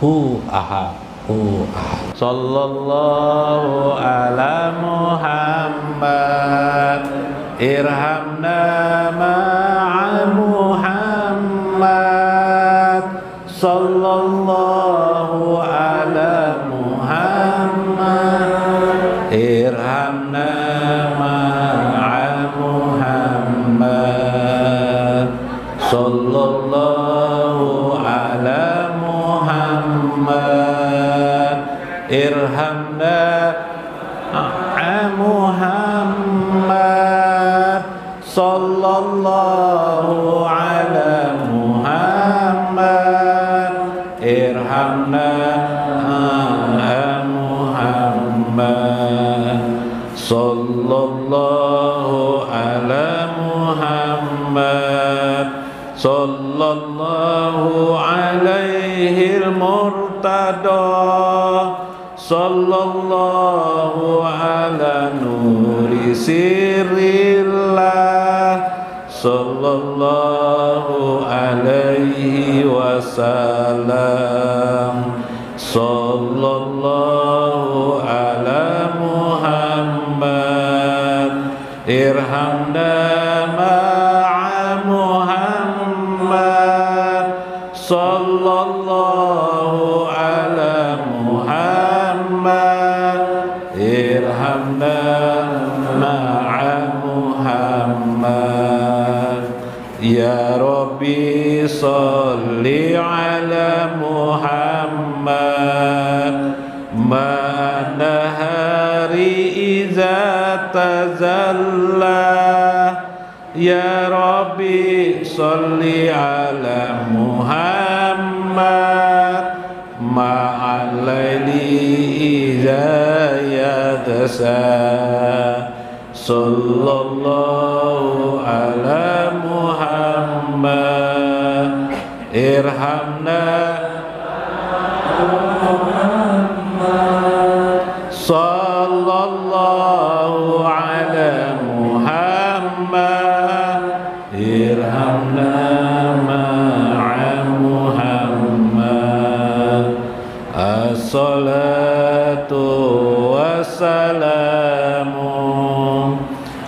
hu ahad, hu ahad. Sallallahu ala Muhammad, irhamna ma'a Muhammad. Sallallahu ala Muhammad, irhamna ma'a Muhammad. Sallallahu ala Muhammad, irhamna ma'a Muhammad. Sallallahu ala Muhammad, irhamna ma'a Muhammad. Sallallahu ala Muhammad. Sallallahu alaihi al-murtada. Sallallahu ala nuri sirrillah. Sallallahu alaihi wasallam. Sallallahu ala Muhammad, irhamna ma'a Muhammad. Sallallahu ala Muhammad, irhamna ma'a Muhammad. Ya Rabbi salli ala Muhammad ma'nahari iza tazalla. Ya Rabbi salli ala Muhammad ma'al-laili iza yadsa. Sallallahu ala Muhammad, irhamna Muhammad. Sallallahu ala Muhammad, irhamna ma'a Muhammad. As-salatu wassalamu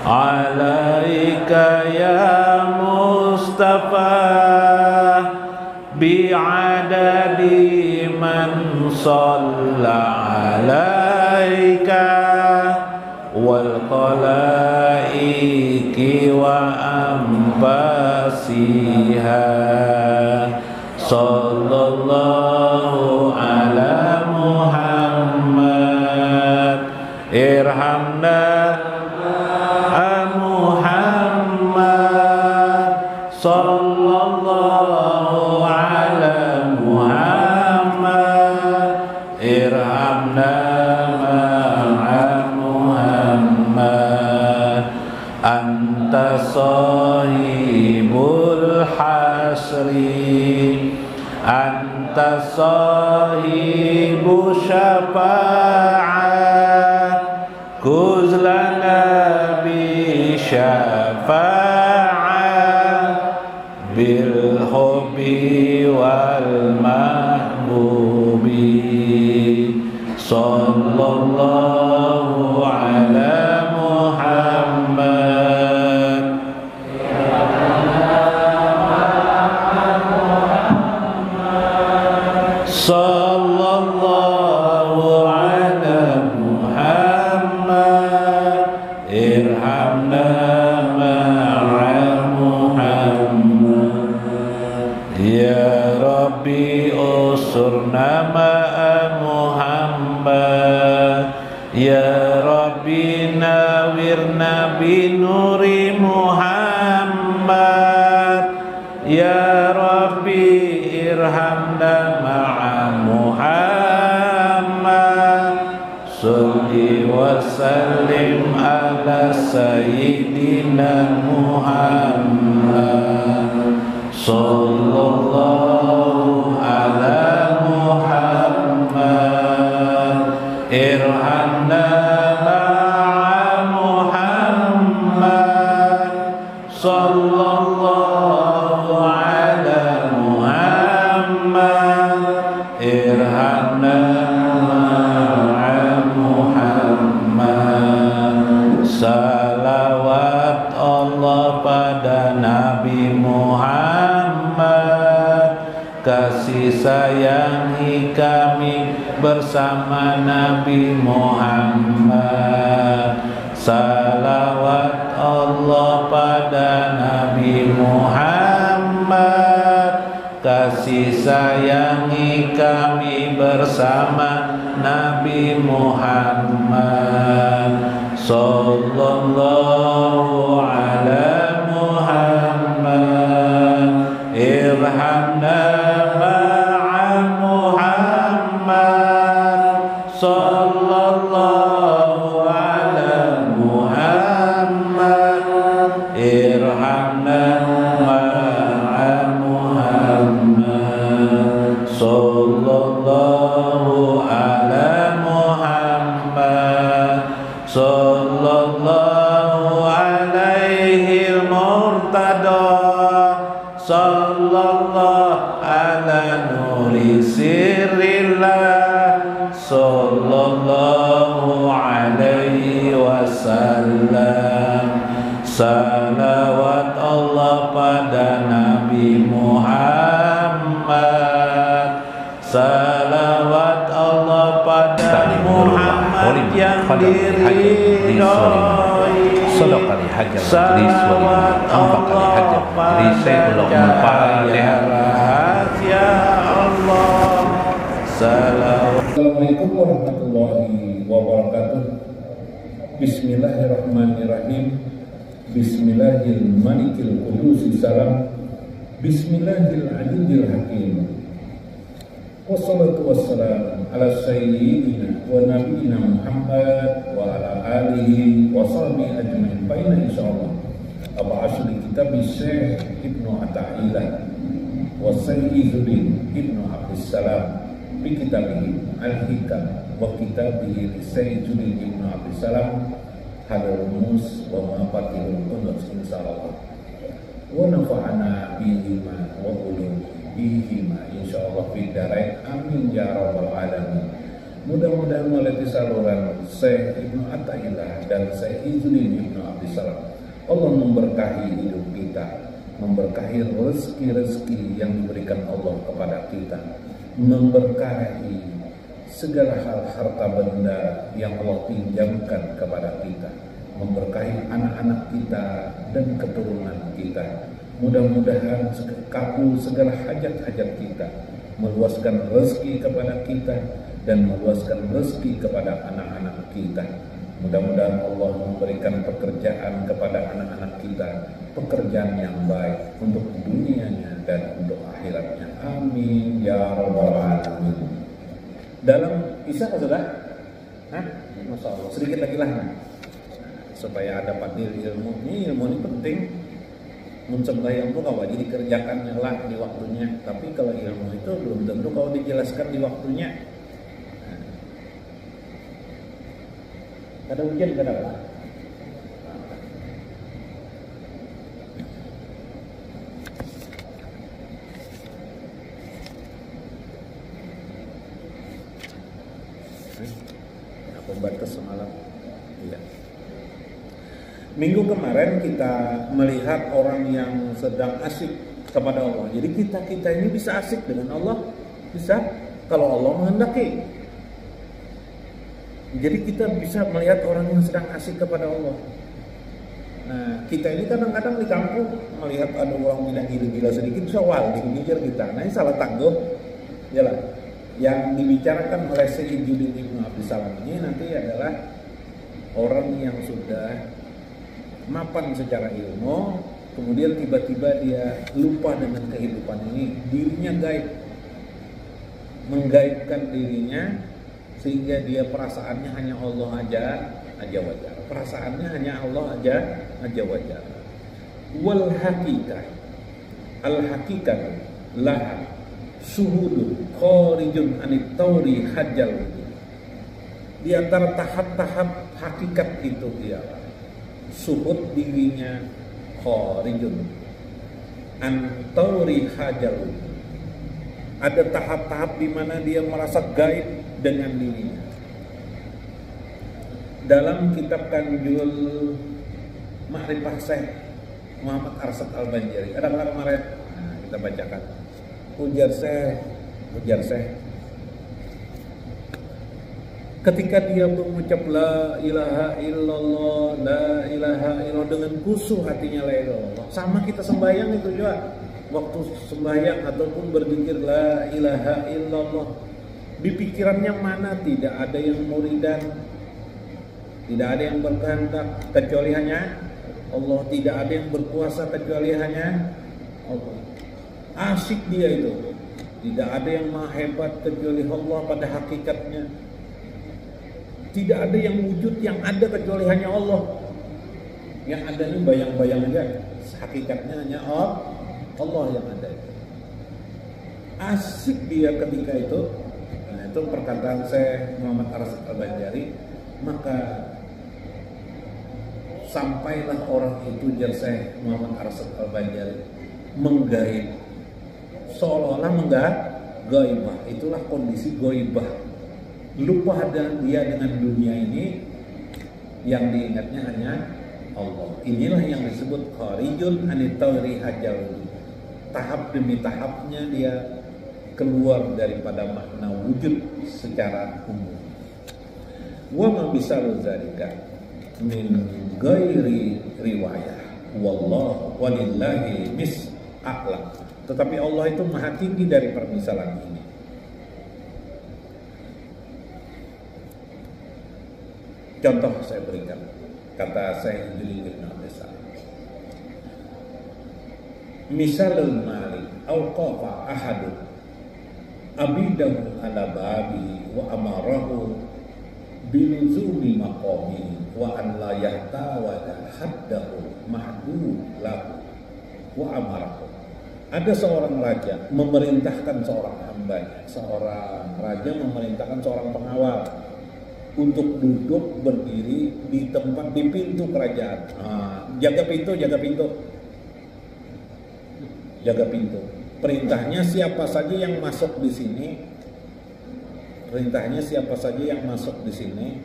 alaika ya Mustafa, bi'adadi man shalla alaika wal khalaiki wa anfasiha. Sallallahu ala Muhammad, irhamna Muhammad. Sallallahu ala Muhammad, irhamna ma'a Muhammad. Anta sahibul hasri, anta sahibu syafa'ah, kuzlana bi syafa'ah bil hubbi wal mahbubi. Sallallahu ala Muhammad, sallallahu ala Muhammad, irhamna ma'a Muhammad. Ya Rabbi usurna ma'a Muhammad. Ya Rabbi nawirna binuri Muhammad. Ya Rabbi irhamna ma'a Muhammad. Salli wa sallim ala Sayyidina Muhammad. Sallallahu ala Muhammad, irhamna ma'a Muhammad. Sallallahu ala Muhammad, irhamna ma'a Muhammad. Salawat Allah pada Nabi Muhammad, kasih sayangi kami bersama Nabi Muhammad. Salawat Allah pada Nabi Muhammad, kasih sayangi kami bersama Nabi Muhammad. Sallallahu ala Muhammad, irhamna ma'a Muhammad. Sallallahu ala Muhammad, irhamna ma'a Muhammad. Sallallahu ala Muhammad. Sallallahu alaihi murtada. Sallallahu ala nuri sirrillah. Sallallahu alaihi wasallam. Salawat Allah pada Nabi Muhammad. Salawat Allah pada Muhammad yang diridhoi. Salawat Allah pada cahaya rahasia Allah. Assalamualaikum warahmatullahi wabarakatuh. Bismillahirrahmanirrahim. Bismillahirrahmanirrahim. Qudusi salam. Bismillahirrahmanirrahim hakim. Wassalatu wassalam ala sayyidina wa nabiyina Muhammad wa ala alihi wa sahbihi ajma'in. Baina insyaallah ab'asu li kitab Syekh Ibnu Athaillah wa Sayyiduddin Ibnu Abdus Salam bi kitabihi Al-Hikam wa kitabihi li Sayyiduddin Ibnu Abdus Salam hadal rumus wa mafatihul qudus insyaallah. Wa nafa'ana bihima wa bihima insyaallah fi darain amin ya rabbal alamin. Mudah-mudahan melalui saluran Syekh Ibnu Athaillah dan Syekh Izzuddin Ibnu Abdus Salam Allah memberkahi hidup kita, memberkahi rezeki-rezeki yang diberikan Allah kepada kita, memberkahi segala hal harta benda yang Allah pinjamkan kepada kita, memberkahi anak-anak kita dan keturunan kita. Mudah-mudahan kabul segala hajat-hajat kita, meluaskan rezeki kepada kita dan meluaskan rezeki kepada anak-anak kita. Mudah-mudahan Allah memberikan pekerjaan kepada anak-anak kita, pekerjaan yang baik untuk dunianya dan untuk akhiratnya. Amin ya rabbal alamin. Dalam Isya sudah? Masya Allah. Sedikit lagi lah, supaya ada padil ilmu. Ilmu ini penting. Mencegah yang itu kalau jadi dikerjakannya lah di waktunya. Tapi kalau ilmu itu belum tentu kalau dijelaskan di waktunya. Ada ujian kada apa? Pembatas semalam. Iya. Minggu kemarin kita melihat orang yang sedang asyik kepada Allah. Jadi kita ini bisa asyik dengan Allah, bisa kalau Allah menghendaki. Jadi kita bisa melihat orang yang sedang asyik kepada Allah. Nah, kita ini kadang-kadang di kampung melihat ada orang bilang gila-gila sedikit bisa ngejar kita. Nah, ini salah tangguh. Yalah. Yang dibicarakan oleh Sayyiduddin Ibnu Abdus Salam ini nanti adalah orang yang sudah mapan secara ilmu, kemudian tiba-tiba dia lupa dengan kehidupan ini, dirinya gaib, menggaibkan dirinya sehingga dia perasaannya hanya Allah aja wajar. Perasaannya hanya Allah aja wajar. Wal haqiqah, al haqiqah laha suhudun kharijun anit tauri hajjal. Di antara tahap-tahap hakikat itu ialah suhud dirinya kharijun an tauri hajjal, Ada tahap-tahap di mana dia merasa gaib dengan dirinya. Dalam kitab Kanjul Ma'rifah Syekh Muhammad Arsyad Al-Banjari, ada kemarin kita bacakan. Ujar Syekh, ketika dia mengucap la ilaha illallah, la ilaha illallah dengan khusyuk hatinya la ilaha illallah. Sama kita sembahyang itu juga. Waktu sembahyang ataupun berzikir la ilaha illallah, di pikirannya mana tidak ada yang muridan, tidak ada yang berkehendak kecuali hanya Allah, tidak ada yang berkuasa kecuali hanya Allah. Asyik dia itu, tidak ada yang maha hebat kecuali Allah pada hakikatnya. Tidak ada yang wujud yang ada kecuali hanya Allah. Yang ada ini bayang-bayang aja, hakikatnya hanya Allah yang ada. Asyik dia ketika itu. Nah, itu perkataan Syekh Muhammad Arsyad Al-Banjari. Maka sampailah orang itu, jar Syekh Muhammad Arsyad Al-Banjari, menggaib, seolah-olah menggaibah. Itulah kondisi gaibah. Lupa dia dengan dunia ini, yang diingatnya hanya Allah. Inilah yang disebut kharijun anit tawri hajal. Tahap demi tahapnya dia keluar daripada makna wujud secara umum. Wa ma bisalu zalika min ghairi riwayah wallahu walillahi mis'a'la. Tetapi Allah itu maha tinggi dari permisalan ini. Contoh saya berikan, kata saya Idris bin Abdul Salam. Misalul mali awqafa ahadun abidahu ala babi wa amarahu biluzumi maqami wa an la yahtawada haddahu mahdud lahu wa amarahu. Ada seorang raja memerintahkan seorang hambanya, seorang raja memerintahkan seorang pengawal untuk duduk berdiri di tempat di pintu kerajaan. Jaga pintu. Perintahnya siapa saja yang masuk di sini,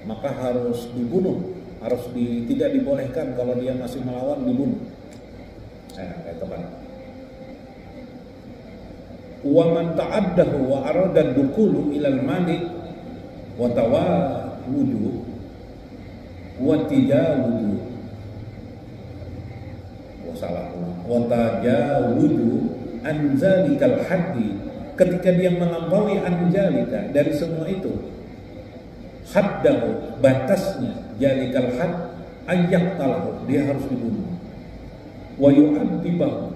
maka harus dibunuh, tidak dibolehkan. Kalau dia masih melawan, dibunuh. Itu kan. Wa man ta'addahu wa arada dukulu ilal malik wa tawawudu wa tijawudu wa tajawudu anzalikal haddi. Ketika dia melampaui anjalika dari semua itu, haddahu batasnya, jalikal had ayyak talahu, dia harus dibunuh. Wa yu'adibahu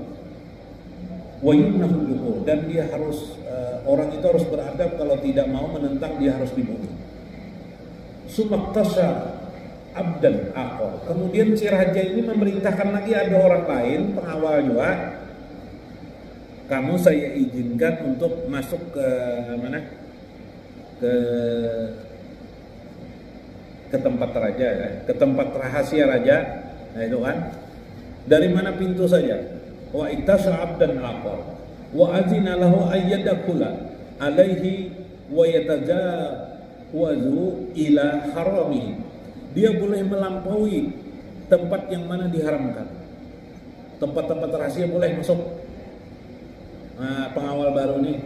wa yunahduhu, dan dia harus orang itu harus beradab, kalau tidak mau menentang dia harus dibunuh. Sumaktasa abdan akhor. Kemudian si raja ini memerintahkan lagi, ada orang lain pengawal juga, kamu saya izinkan untuk masuk ke mana, ke tempat raja ya, ke tempat rahasia raja. Nah itu kan, dari mana pintu saja. Wa ittasa abdan akhor wa azina lahu ayyadakula alaihi wa yatajawazu ila harami. Dia boleh melampaui tempat yang mana diharamkan. Tempat-tempat rahasia boleh masuk. Nah, pengawal baru nih.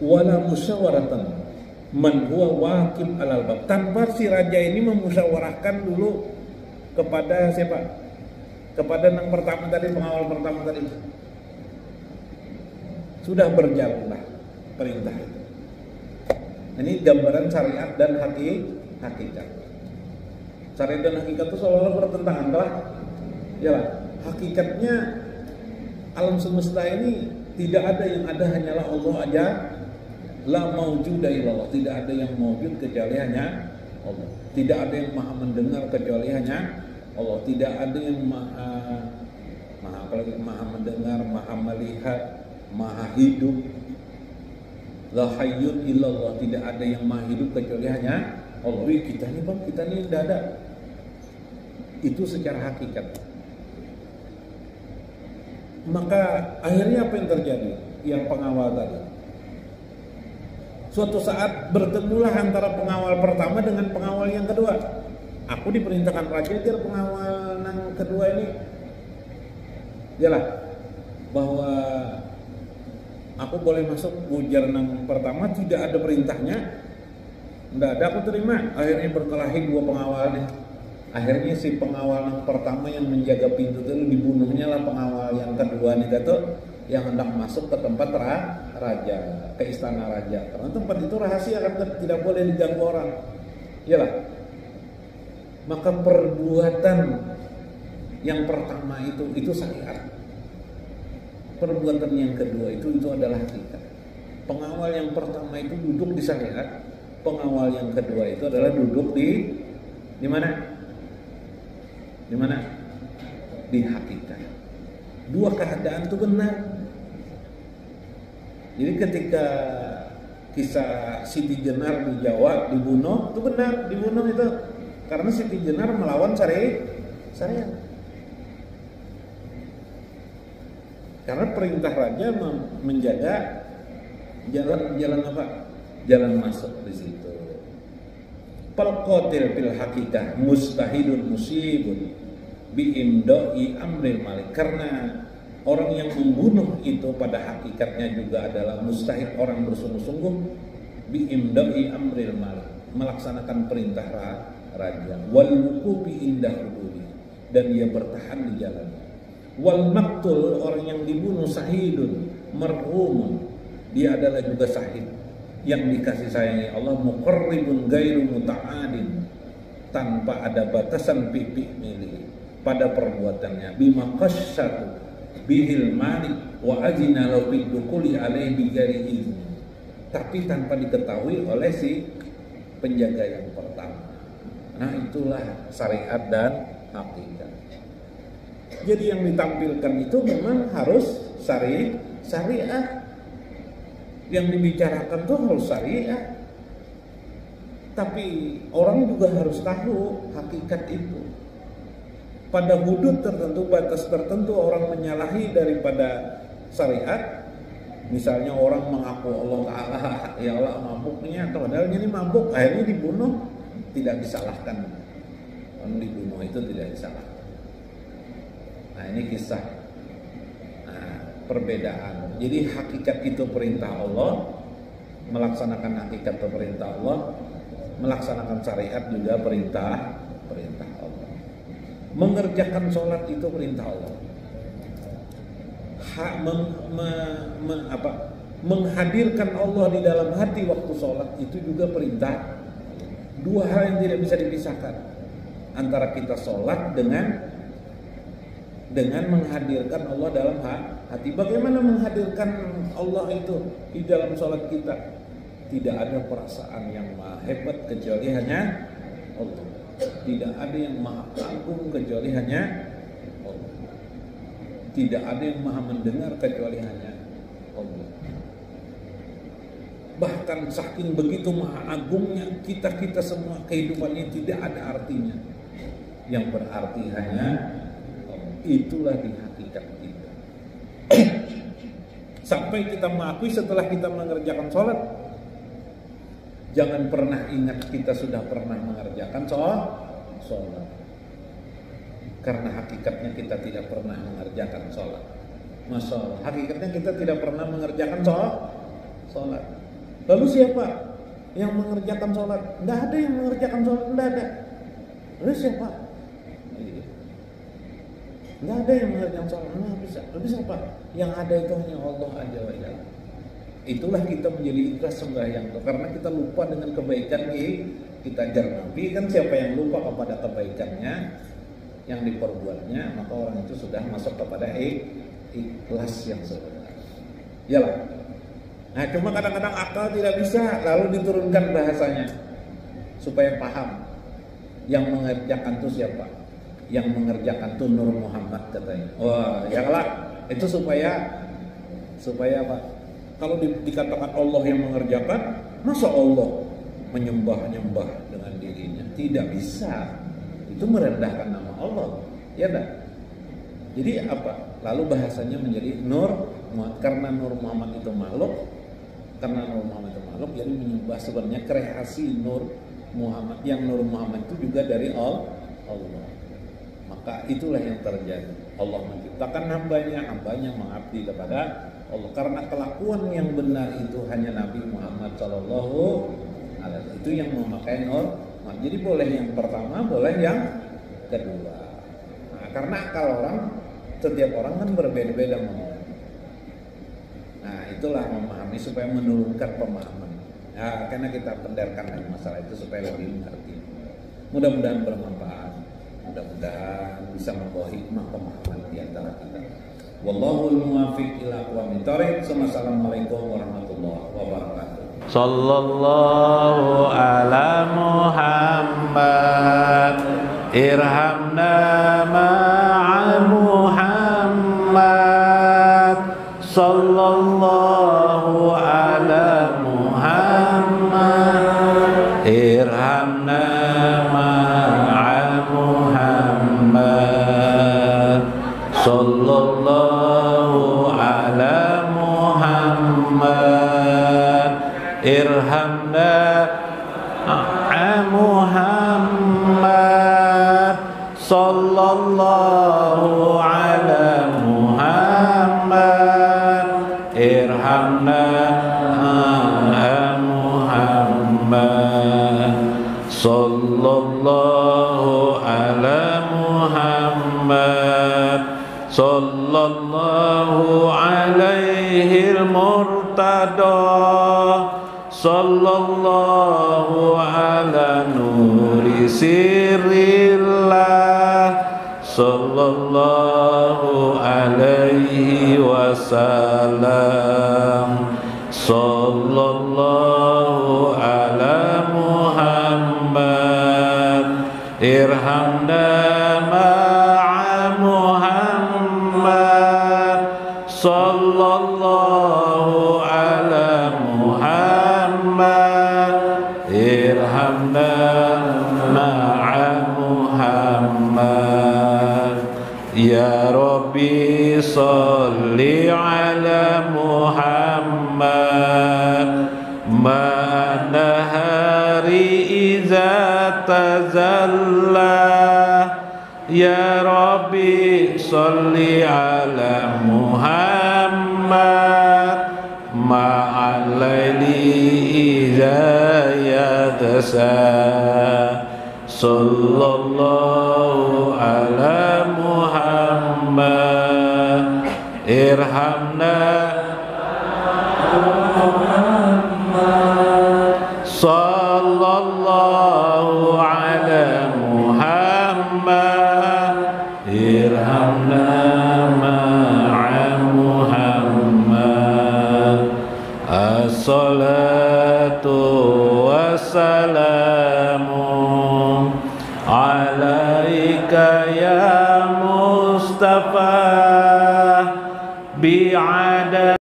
Wala musyawaratan man huwa waqib alal bab. Tanpa si raja ini memusyawarahkan dulu kepada siapa? Kepada yang pertama tadi, pengawal pertama tadi. Sudah berjalanlah perintah itu. Ini gambaran syariat dan hakikat. Syariat dan hakikat itu seolah-olah bertentangan, telah. Ya, hakikatnya alam semesta ini tidak ada, yang ada hanyalah Allah aja. La maujuda illallah, tidak ada yang maujud kecuali hanya Allah. Tidak ada yang maha mendengar kecuali hanya Allah. Tidak ada yang maha mendengar, maha melihat, maha hidup. La hayyun illallah, tidak ada yang maha hidup kecuali hanya Allah. Kita ini bang, kita ini tidak ada. Itu secara hakikat. Maka akhirnya apa yang terjadi? Yang pengawal tadi, suatu saat bertemulah antara pengawal pertama dengan pengawal yang kedua. Aku diperintahkan raja ajar pengawal yang kedua ini, jelas bahwa aku boleh masuk. Ujar nang pertama, tidak ada perintahnya, tidak ada, aku terima. Akhirnya berkelahi dua pengawal nih. Akhirnya si pengawal yang pertama yang menjaga pintu itu dibunuhnya lah pengawal yang kedua nih tuh, yang hendak masuk ke tempat raja, ke istana raja. Karena tempat itu rahasia kan, tidak boleh diganggu orang. Iyalah. Maka perbuatan yang pertama itu syariat. Perbuatan yang kedua itu adalah hakikat. Pengawal yang pertama itu duduk di syariat, pengawal yang kedua itu adalah duduk di mana? Di mana? Di hakikat. Dua keadaan itu benar. Jadi ketika kisah Siti Jenar di Jawa dibunuh, itu benar, dibunuh itu karena Siti Jenar melawan syariat. Karena perintah raja menjaga jalan apa? Jalan masuk di situ. Fal qatil fil haqiqah mustahidun musibun bi imdai amril malik. Karena orang yang membunuh itu pada hakikatnya juga adalah mustahid, orang bersungguh-sungguh bi imdai amril malik, melaksanakan perintah raja. Wal wuqufi indah hududi, dan dia bertahan di jalannya. Wal maktul, orang yang dibunuh sahidun marhumun, dia adalah juga sahid yang dikasih sayangi Allah, muqarribun gairu muta'adin, tanpa ada batasan pipi milih pada perbuatannya. Bima qasyatu bihil malik wa ajina law bidukuli alaihi bigari izni, tapi tanpa diketahui oleh si penjaga yang pertama. Nah, itulah syariat dan hakikat. Jadi yang ditampilkan itu memang harus syariat. Yang dibicarakan tuh harus syariat. Tapi orang juga harus tahu hakikat itu. Pada hudud tertentu, batas tertentu orang menyalahi daripada syariat. Misalnya orang mengaku Allah Ta'ala, ya Allah mabuknya, padahal ini mabuk, akhirnya dibunuh, tidak disalahkan. Orang dibunuh itu tidak disalahkan. Nah, ini kisah perbedaan. Jadi hakikat itu perintah Allah, melaksanakan hakikat itu perintah Allah, melaksanakan syariat juga perintah Allah. Mengerjakan sholat itu perintah Allah. Menghadirkan Allah di dalam hati waktu sholat itu juga perintah. Dua hal yang tidak bisa dipisahkan antara kita sholat dengan menghadirkan Allah dalam hati. Bagaimana menghadirkan Allah itu di dalam sholat kita? Tidak ada perasaan yang maha hebat kecuali hanya Allah. Tidak ada yang maha agung kecuali hanya Allah. Tidak ada yang maha mendengar kecuali hanya Allah. Bahkan saking begitu maha agungnya, kita semua kehidupannya tidak ada artinya. Yang berarti hanya itulah di hakikat kita. Sampai kita mengakui setelah kita mengerjakan sholat, jangan pernah ingat kita sudah pernah mengerjakan sholat. Karena hakikatnya kita tidak pernah mengerjakan sholat. Masya Allah, hakikatnya kita tidak pernah mengerjakan sholat. Lalu siapa yang mengerjakan sholat? Tidak ada yang mengerjakan sholat, tidak ada. Lalu siapa? Nggak ada yang mengerjakan sholat, nggak bisa. Tapi siapa? Yang ada itu hanya Allah Azza wa Jalla. Itulah kita menjadi ikhlas sembahyang, karena kita lupa dengan kebaikan kita jarnabi. Kan siapa yang lupa kepada kebaikannya yang diperbuatnya, maka orang itu sudah masuk kepada ikhlas yang sebenarnya. Yalah. Nah, cuma kadang-kadang akal tidak bisa, lalu diturunkan bahasanya supaya paham. Yang mengerjakan itu siapa? Yang mengerjakan itu Nur Muhammad katanya. Wah, ya lah, itu supaya apa? Kalau dikatakan Allah yang mengerjakan, masa Allah menyembah dengan dirinya? Tidak bisa. Itu merendahkan nama Allah. Ya dah. Jadi apa? Lalu bahasanya menjadi Nur, karena Nur Muhammad itu makhluk, jadi menyembah sebenarnya kreasi Nur Muhammad, yang Nur Muhammad itu juga dari Allah. Maka itulah yang terjadi. Allah menciptakan hambanya mengabdi kepada Allah. Karena kelakuan yang benar itu hanya Nabi Muhammad Shallallahu Alaihi Wasallam itu yang memakai Nur. Jadi boleh yang pertama, boleh yang kedua. Nah, karena akal orang, setiap orang kan berbeda-beda. Nah, itulah memahami supaya menurunkan pemahaman. Nah, karena kita pendarkan dari masalah itu supaya lebih mengerti. Mudah-mudahan bermanfaat. Mudah-mudahan bisa membawa hikmah pemahaman di antara kita. Wallahul muwaffiq ila aqwamit thoriq. Assalamualaikum warahmatullahi wabarakatuh. Sallallahu ala Muhammad irhamna ma'a Muhammad. Sallallahu ala Muhammad irhamna ma'a Muhammad. Sallallahu ala Muhammad irhamna Muhammad. Sallallahu ala Muhammad irhamna Muhammad. Sallallahu ala Muhammad. Sallallahu alaihi al-murtada. Sallallahu ala nuri sirrillah. Sallallahu alaihi wasallam. Sallallahu ala Muhammad irhamna ma'a Muhammad. Sallallahu ala Muhammad irhamna ma'a Muhammad. Ya Rabbi salli ala Muhammad ma'nahari iza tazalla. Ya Rabbi salli ala Muhammad ma'al laili iza yadsa. Sallallahu ala Muhammad irhamna Muhammad. Sallallahu ala Muhammad irhamna ma'a Muhammad. As-salatu wassalamu alaika ya